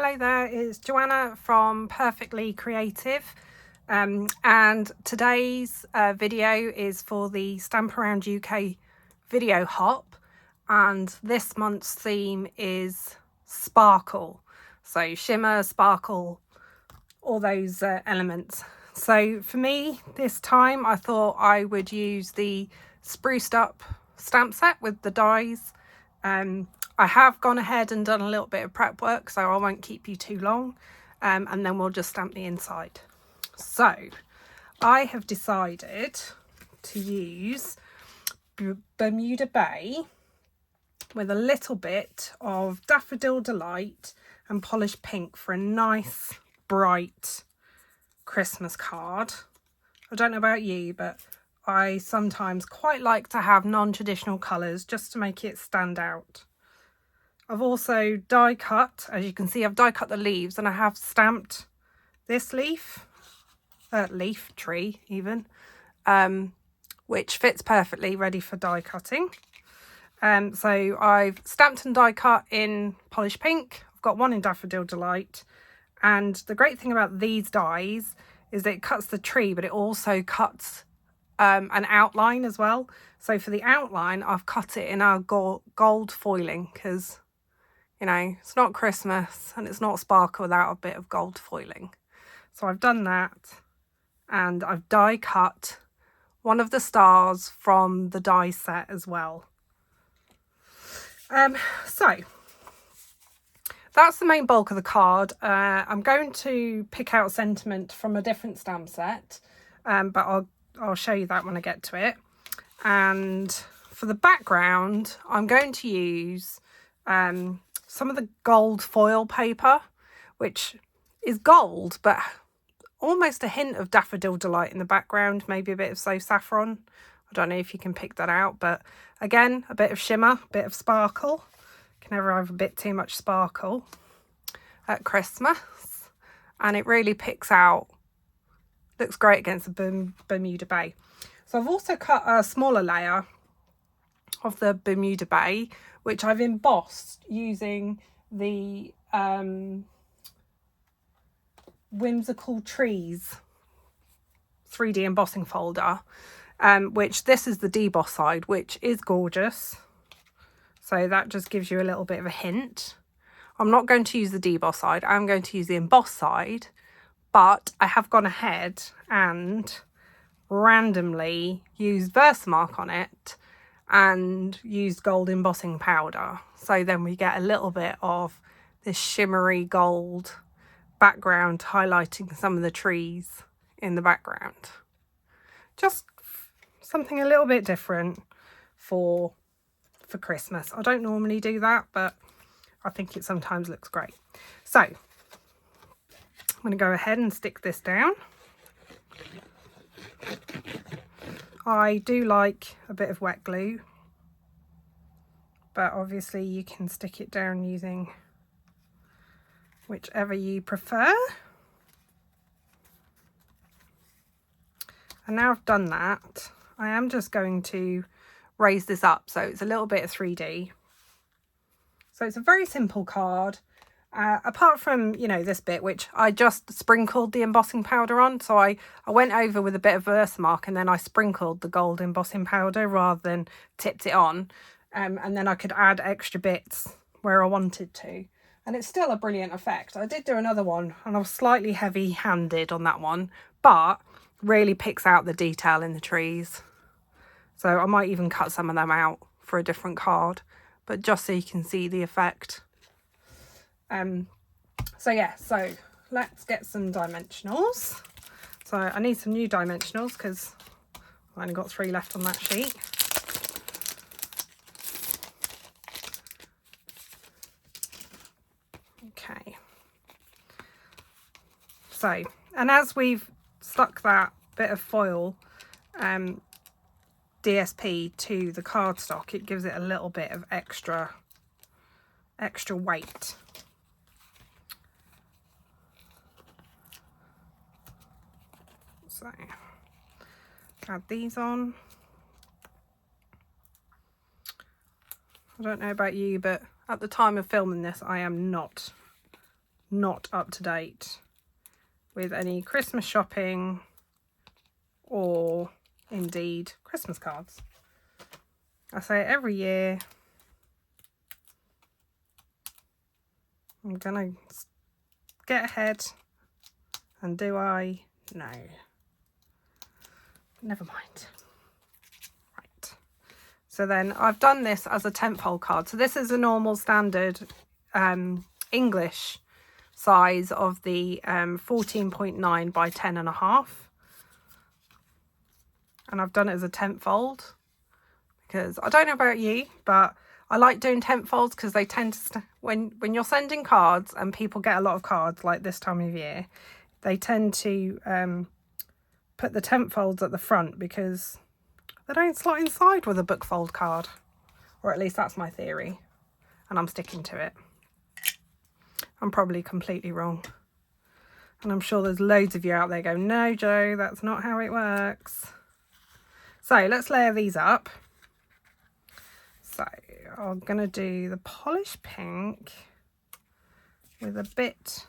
Hello there, it's Joanna from Perfectly Creative, and today's video is for the Stamp Around UK video hop, and this month's theme is sparkle. So shimmer, sparkle, all those elements. So for me this time I thought I would use the spruced up stamp set with the dies. I have gone ahead and done a little bit of prep work, so I won't keep you too long, and then we'll just stamp the inside. So I have decided to use Bermuda Bay with a little bit of Daffodil Delight and Polished Pink for a nice bright Christmas card. I don't know about you, but I sometimes quite like to have non-traditional colours just to make it stand out. I've also die cut, as you can see, I've die cut the leaves, and I have stamped this leaf tree even, which fits perfectly, ready for die cutting. So I've stamped and die cut in Polished Pink. I've got one in Daffodil Delight, and the great thing about these dies is that it cuts the tree, but it also cuts an outline as well. So for the outline, I've cut it in our gold foiling, because you know, it's not Christmas and it's not sparkle without a bit of gold foiling. So I've done that, and I've die cut one of the stars from the die set as well. So that's the main bulk of the card. I'm going to pick out sentiment from a different stamp set, but I'll show you that when I get to it. And for the background, I'm going to use some of the gold foil paper, which is gold, but almost a hint of Daffodil Delight in the background, maybe a bit of So Saffron. I don't know if you can pick that out, but again, a bit of shimmer, a bit of sparkle. You can never have a bit too much sparkle at Christmas, and it really picks out, looks great against the Bermuda Bay. So I've also cut a smaller layer of the Bermuda Bay, which I've embossed using the Whimsical Trees 3D embossing folder, which this is the deboss side, which is gorgeous. So that just gives you a little bit of a hint. I'm not going to use the deboss side, I'm going to use the emboss side, but I have gone ahead and randomly used Versamark on it and used gold embossing powder. So then we get a little bit of this shimmery gold background highlighting some of the trees in the background. Just something a little bit different for Christmas. I don't normally do that, but I think it sometimes looks great. So I'm going to go ahead and stick this down. I do like a bit of wet glue, but obviously you can stick it down using whichever you prefer. And now I've done that, I am just going to raise this up so it's a little bit of 3D. So it's a very simple card, apart from, you know, this bit, which I just sprinkled the embossing powder on. So I went over with a bit of Versamark and then I sprinkled the gold embossing powder rather than tipped it on. And then I could add extra bits where I wanted to. And it's still a brilliant effect. I did do another one and I was slightly heavy-handed on that one, but really picks out the detail in the trees. So I might even cut some of them out for a different card, but just so you can see the effect. So yeah, so let's get some dimensionals. So I need some new dimensionals because I only got 3 left on that sheet. Okay. So, and as we've stuck that bit of foil DSP to the cardstock, it gives it a little bit of extra weight. So add these on. I don't know about you, but at the time of filming this, I am not not up to date with any Christmas shopping or indeed Christmas cards. I say it every year. I'm gonna get ahead, and do I? No. Never mind. Right. So then I've done this as a 10-fold card. So this is a normal standard English size of the 14.9 by 10.5. And I've done it as a 10-fold because I don't know about you, but I like doing 10-folds because they tend to, when you're sending cards and people get a lot of cards like this time of year, they tend to put the 10-folds at the front because they don't slot inside with a book fold card. Or at least that's my theory. And I'm sticking to it. I'm probably completely wrong. And I'm sure there's loads of you out there going, no, Jo, that's not how it works. So let's layer these up. So I'm going to do the polished pink with a bit,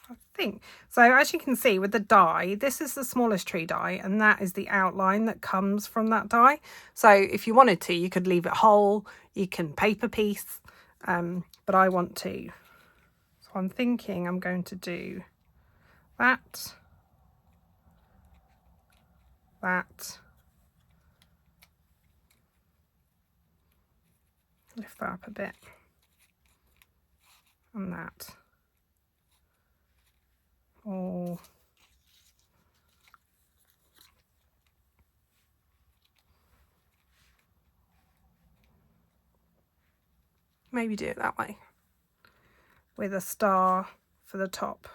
I think. So as you can see with the die, this is the smallest tree die, and that is the outline that comes from that die. So if you wanted to, you could leave it whole, you can paper piece, but I want to. So I'm thinking I'm going to do that, lift that up a bit, and that. Or maybe do it that way with a star for the top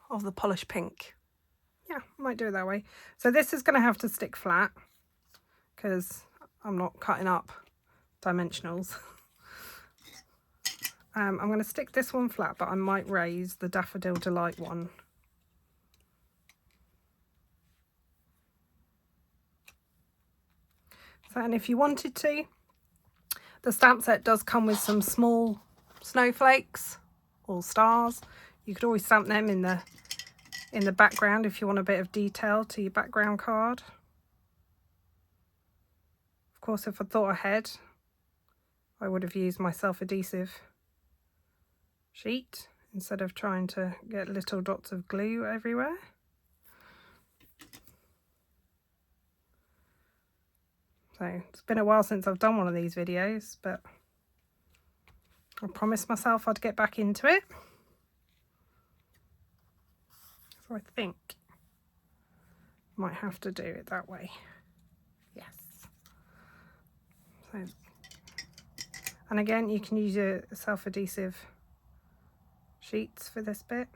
of the polished pink. Yeah, I might do it that way. So this is going to have to stick flat because I'm not cutting up dimensionals. I'm going to stick this one flat, but I might raise the Daffodil Delight one. So, and if you wanted to, the stamp set does come with some small snowflakes or stars. You could always stamp them in the background if you want a bit of detail to your background card. Of course, if I thought ahead, I would have used my self-adhesive sheet instead of trying to get little dots of glue everywhere. So it's been a while since I've done one of these videos, but I promised myself I'd get back into it. So I think I might have to do it that way. Yes. So, and again, you can use your self-adhesive sheets for this bit.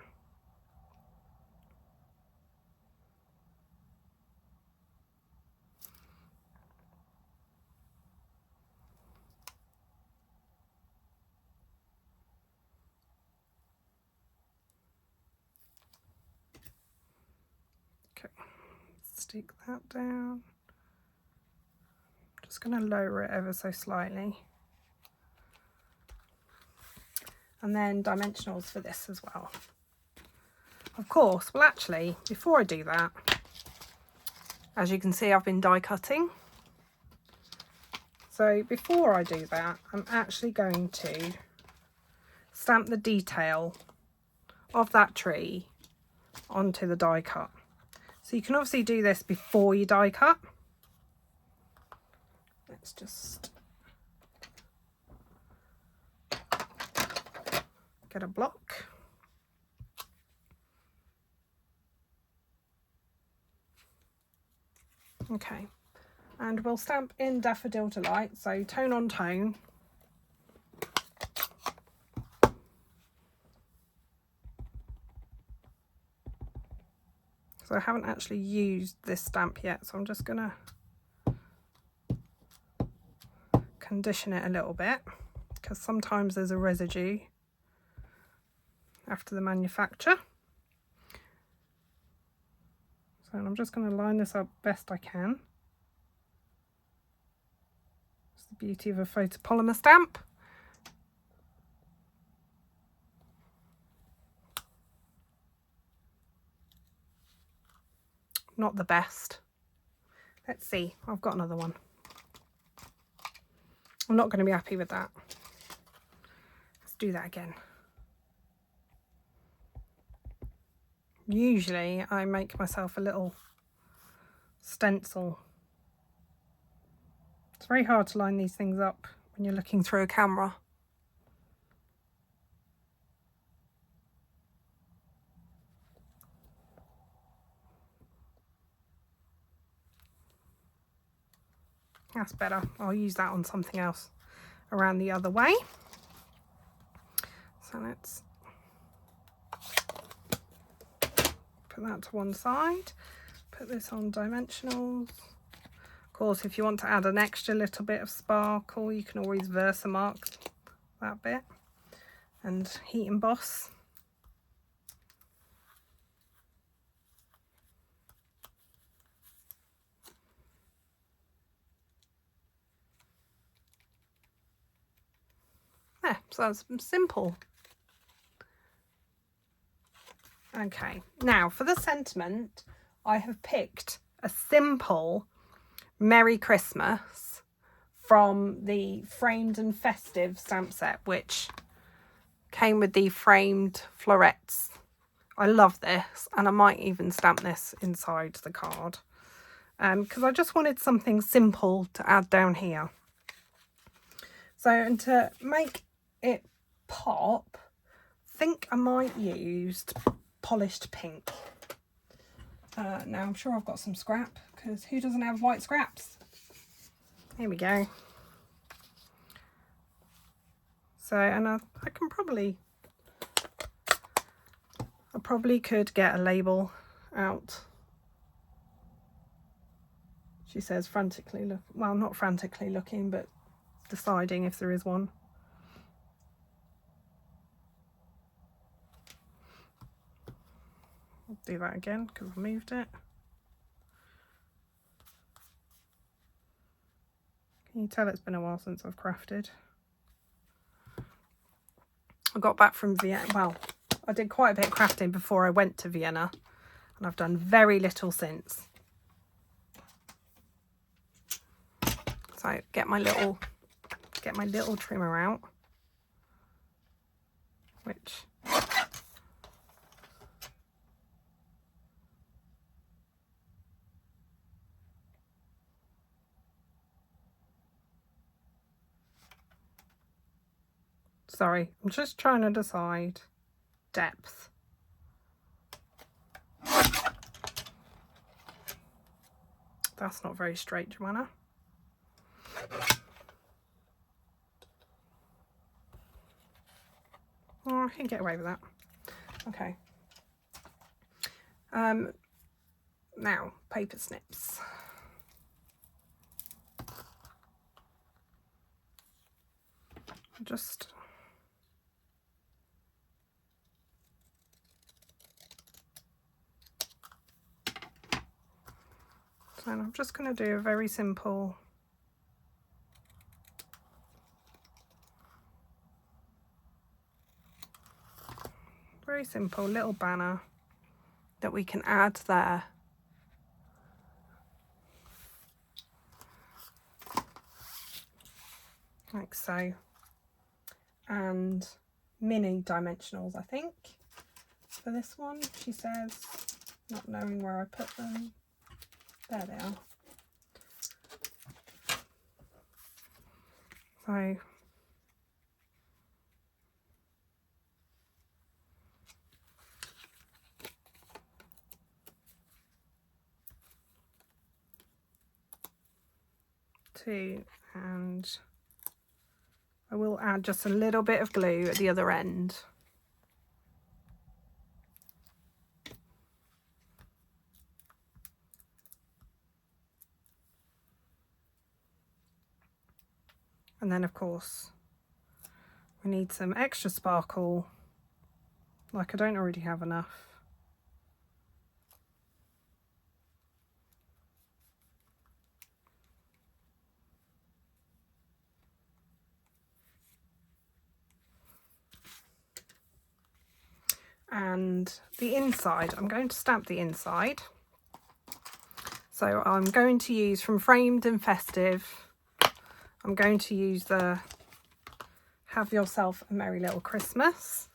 Okay, stick that down. Just going to lower it ever so slightly. And then dimensionals for this as well. Of course, well actually, before I do that, as you can see, I've been die cutting. So before I do that, I'm actually going to stamp the detail of that tree onto the die cut. So you can obviously do this before you die cut. Let's just get a block. Okay, and we'll stamp in Daffodil Delight, so tone on tone. So I haven't actually used this stamp yet, so I'm just gonna condition it a little bit because sometimes there's a residue after the manufacture. So I'm just going to line this up best I can. It's the beauty of a photopolymer stamp. not the best. Let's see, I've got another one. I'm not going to be happy with that. Let's do that again. Usually I make myself a little stencil. It's very hard to line these things up when you're looking through a camera. That's better. I'll use that on something else around the other way. So let's put that to one side. Put this on dimensionals. Of course, if you want to add an extra little bit of sparkle, you can always Versamark that bit and heat emboss. Yeah, so that's simple. Okay, now for the sentiment, I have picked a simple Merry Christmas from the Framed and Festive stamp set, which came with the framed florets. I love this, and I might even stamp this inside the card because I just wanted something simple to add down here. So, and to make it pop, I think I might use polished pink. Now I'm sure I've got some scrap, because who doesn't have white scraps? Here we go. So, and I probably could get a label out. She says frantically look, well, not frantically looking, but deciding if there is one. I'll do that again because I moved it. Can you tell it's been a while since I've crafted? I got back from Vienna. Well, I did quite a bit of crafting before I went to Vienna, and I've done very little since. So get my little trimmer out, which sorry, I'm just trying to decide depth. That's not very straight, Joanna. Oh, I can get away with that. Okay. Now, paper snips. Just so I'm just going to do a very simple little banner that we can add there. Like so. And mini dimensionals, I think, for this one, she says, not knowing where I put them. There they are. So two, and I will add just a little bit of glue at the other end. And then, of course, we need some extra sparkle, like I don't already have enough. And the inside, I'm going to stamp the inside. So I'm going to use from Framed and Festive, I'm going to use the Have Yourself a Merry Little Christmas.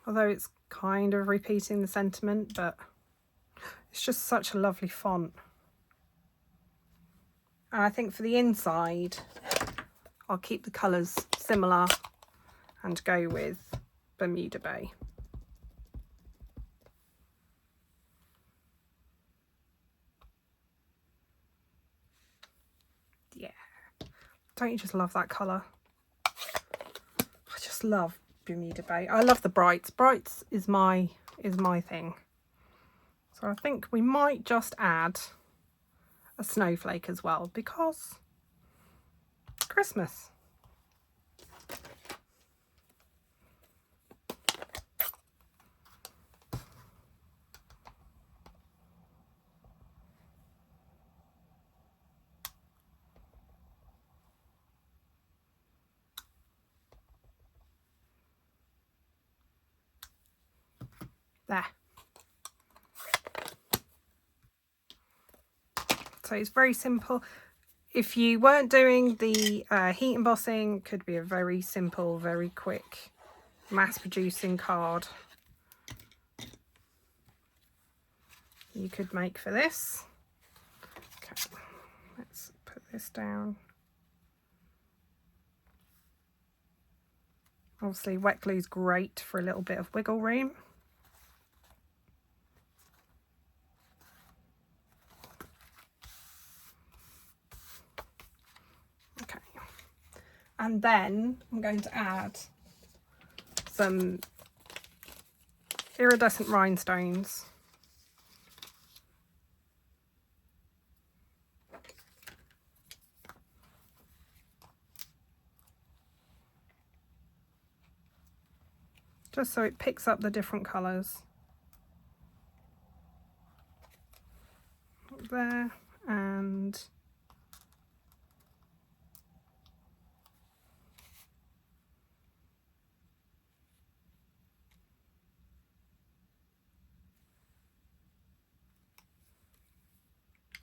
Although it's kind of repeating the sentiment, but it's just such a lovely font. And I think for the inside, I'll keep the colours similar and go with Bermuda Bay. Yeah. Don't you just love that colour? I just love Bermuda Bay. I love the brights. Brights is my thing. So I think we might just add a snowflake as well, because Christmas. There. So it's very simple. If you weren't doing the heat embossing, it could be a very simple, very quick, mass-producing card you could make for this. Okay, let's put this down. Obviously, wet glue is great for a little bit of wiggle room. Okay, and then I'm going to add some iridescent rhinestones. Just so it picks up the different colours. There, and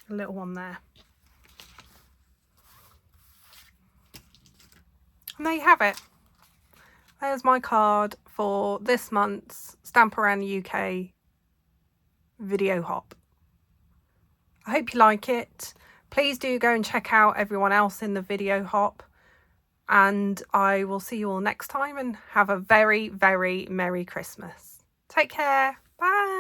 a little one there. And there you have it. There's my card for this month's Stamp Around the UK video hop. I hope you like it. Please do go and check out everyone else in the video hop. And I will see you all next time, and have a very, very Merry Christmas. Take care. Bye.